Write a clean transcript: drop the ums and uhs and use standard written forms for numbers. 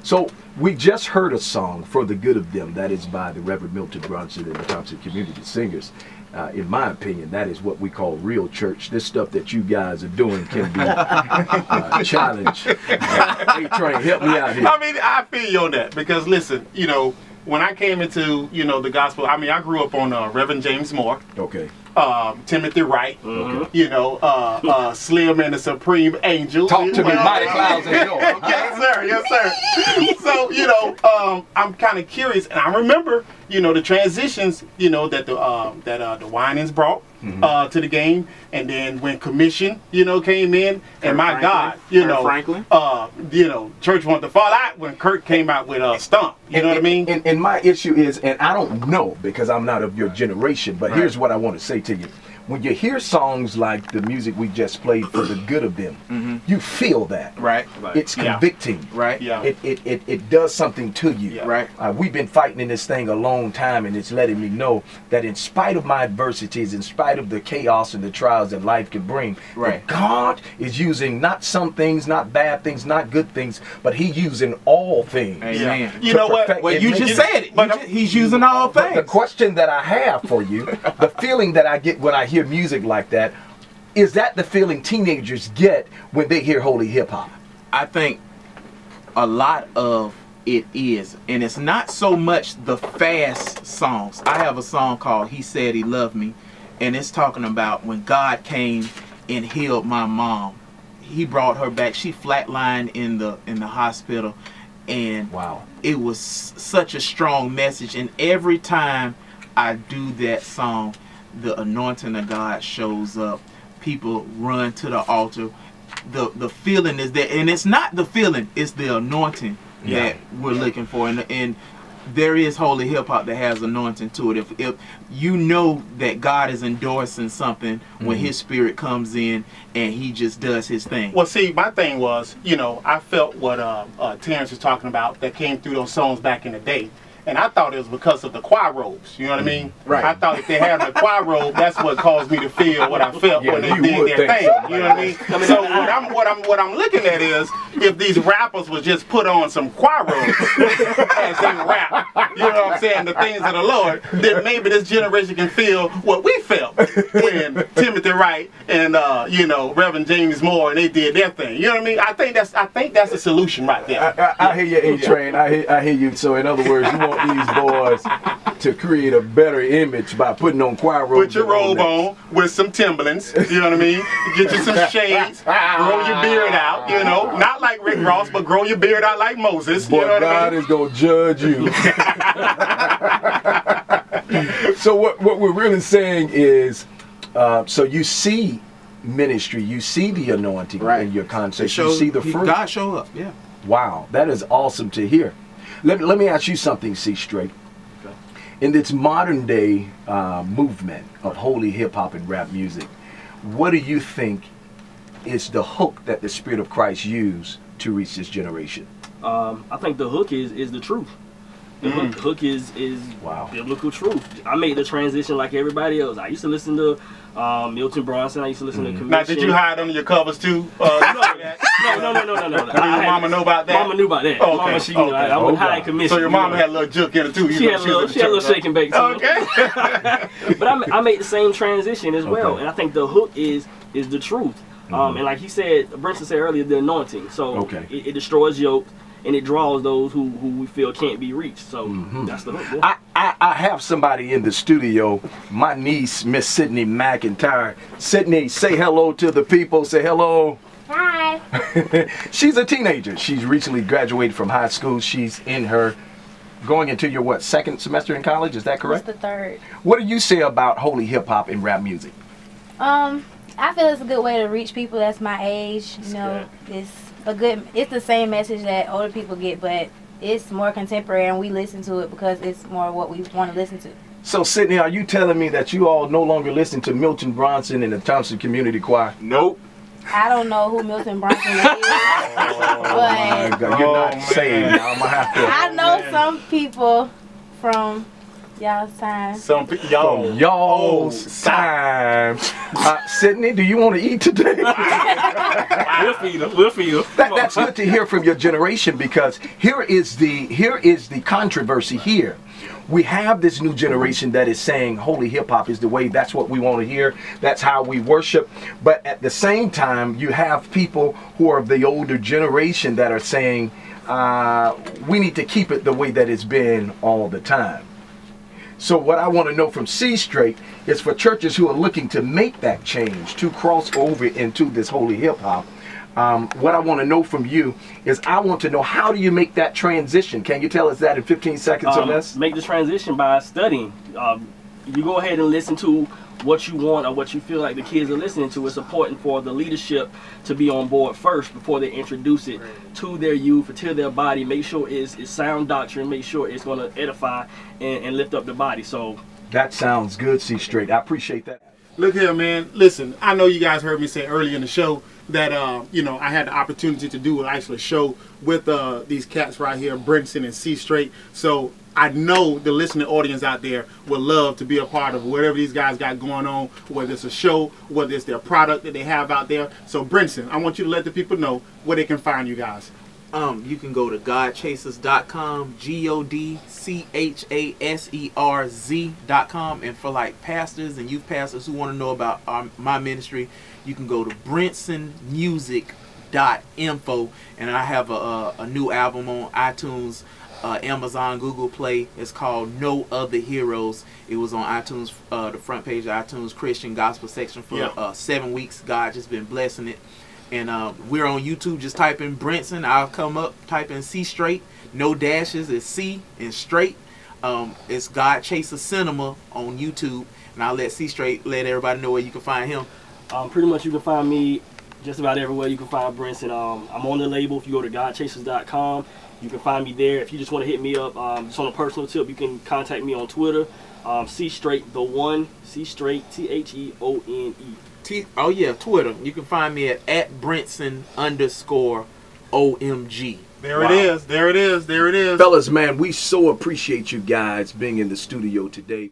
So we just heard a song, For the Good of Them. That is by the Reverend Milton Brinson and the Thompson Community Singers. In my opinion, that is what we call real church. This stuff that you guys are doing can be challenged. Hey, Train, help me out here. I mean, I feel you on that because, listen, you know, when I came into, you know, the gospel, I mean, I grew up on Reverend James Moore. Okay. Timothy Wright, you know, Slim and the Supreme Angel. Talk to me, Mighty Clouds and Joy. Yes, sir. Yes, sir. So, you know, I'm kind of curious, and I remember, you know, the transitions, you know, that the Winans brought to the game, and then when Commission, you know, came in, and my God, you know, you know, church wanted to fall out when Kirk came out with Stump. You know what I mean? And my issue is, and I don't know because I'm not of your generation, but here's what I want to say to you. When you hear songs like the music we just played, For the Good of Them, you feel that. Right. It's convicting. Right. Yeah. It does something to you. Yeah. Right. We've been fighting in this thing a long time, and it's letting me know that in spite of my adversities, in spite of the chaos and the trials that life can bring, that God is using not some things, not bad things, not good things, but He's using all things. Amen. You know what? Well, you just said it. But He's using all things. The question that I have for you, the feeling that I get when I hear music like that, is that the feeling teenagers get when they hear holy hip hop? I think a lot of it is, and it's not so much the fast songs. I have a song called He Said He Loved Me, and it's talking about when God came and healed my mom. He brought her back. She flatlined in the hospital, and it was such a strong message. And every time I do that song, the anointing of God shows up. People run to the altar. The feeling is there, and it's not the feeling, it's the anointing that we're looking for. And there is holy hip hop that has anointing to it. If you know that God is endorsing something when His Spirit comes in and He just does His thing. Well, see, my thing was, you know, I felt what Terrance was talking about that came through those songs back in the day. And I thought it was because of the choir robes. You know what I mean? Right. I thought if they had a choir robe, that's what caused me to feel what I felt when they did their thing. You know what I mean? So what I'm looking at is if these rappers would just put on some choir robes as they rap, you know what I'm saying, the things of the Lord, then maybe this generation can feel what we felt when Timothy Wright and you know, Reverend James Moore and they did their thing. You know what I mean? I think that's a solution right there. I hear you, A-Train. I hear you. So in other words, you want these boys to create a better image by putting on choir robes. Put your robe on with some Timberlands, you know what I mean? Get you some shades, grow your beard out, you know, not like Rick Ross, but grow your beard out like Moses. Boy, you know what God I mean? is going to judge you. So what we're really saying is, so you see ministry, you see the anointing in your concept, you see the fruit. God show up, yeah. Wow, that is awesome to hear. Let me ask you something, Cstraight. Okay. In this modern day movement of holy hip hop and rap music, what do you think is the hook that the Spirit of Christ used to reach this generation? I think the hook is the truth. The hook is biblical truth. I made the transition like everybody else. I used to listen to Milton Brinson. I used to listen to Commission. Now, did you hide under your covers too? No. Did your mama know about that? Mama knew about that. Okay. Mama, she, I would hide Commission. So your mama had a little juke in it too. She had a little shake and bake too. Okay. But I made the same transition as well, and I think the hook is the truth. And like he said, Brinson said earlier, the anointing. So it destroys yokes. And it draws those who we feel can't be reached. So that's the hook. Yeah. I have somebody in the studio, my niece, Miss Sydney McIntyre. Sydney, say hello to the people. Say hello. Hi. She's a teenager. She's recently graduated from high school. She's going into your second semester in college? Is that correct? It's the third. What do you say about holy hip hop and rap music? I feel it's a good way to reach people that's my age. You know, it's the same message that older people get, but it's more contemporary and we listen to it because it's more what we want to listen to. So Sydney, are you telling me that you all no longer listen to Milton Brinson and the Thompson Community Choir? Nope. I don't know who Milton Brinson is, but you're not saved. Now I'm gonna have to. I know some people from Y'all's time. Y'all's time. Sydney, do you want to eat today? We'll feed them. We'll feed them. That's good to hear from your generation, because here is the controversy here. We have this new generation that is saying holy hip hop is the way. That's what we want to hear. That's how we worship. But at the same time, you have people who are of the older generation that are saying we need to keep it the way that it's been all the time. So what I want to know from Cstraight is for churches who are looking to make that change, to cross over into this holy hip hop. What I want to know from you is, I want to know, how do you make that transition? Can you tell us that in 15 seconds or less? Make the transition by studying. You go ahead and listen to what you want or what you feel like the kids are listening to. It's important for the leadership to be on board first before they introduce it to their youth, to their body. Make sure it's sound doctrine. Make sure it's going to edify and lift up the body. So that sounds good, Cstraight. I appreciate that. Look here, man. Listen, I know you guys heard me say earlier in the show that you know, I had the opportunity to do an actual show with these cats right here, Brinson and Cstraight. So I know the listening audience out there would love to be a part of whatever these guys got going on, whether it's a show, whether it's their product that they have out there. So Brinson, I want you to let the people know where they can find you guys. You can go to godchasers.com, godchasers.com, and for like pastors and youth pastors who want to know about my ministry, you can go to brinsonmusic.info, and I have a new album on iTunes, Amazon, Google Play. It's called No Other Heroes. It was on iTunes, the front page of iTunes Christian Gospel section for 7 weeks. God just been blessing it. And we're on YouTube. Just type in Brinson. I'll come up. Type in Cstraight. No dashes. It's C and straight. It's God Chaser Cinema on YouTube. And I'll let Cstraight let everybody know where you can find him. Pretty much you can find me just about everywhere. You can find Brinson. I'm on the label. If you go to godchasers.com, you can find me there. If you just want to hit me up, just on a personal tip, you can contact me on Twitter. Cstraight the one. Cstraight, THEONE. Oh yeah, Twitter. You can find me at @Brinson_OMG. There it is. There it is. There it is. Fellas, man, we so appreciate you guys being in the studio today.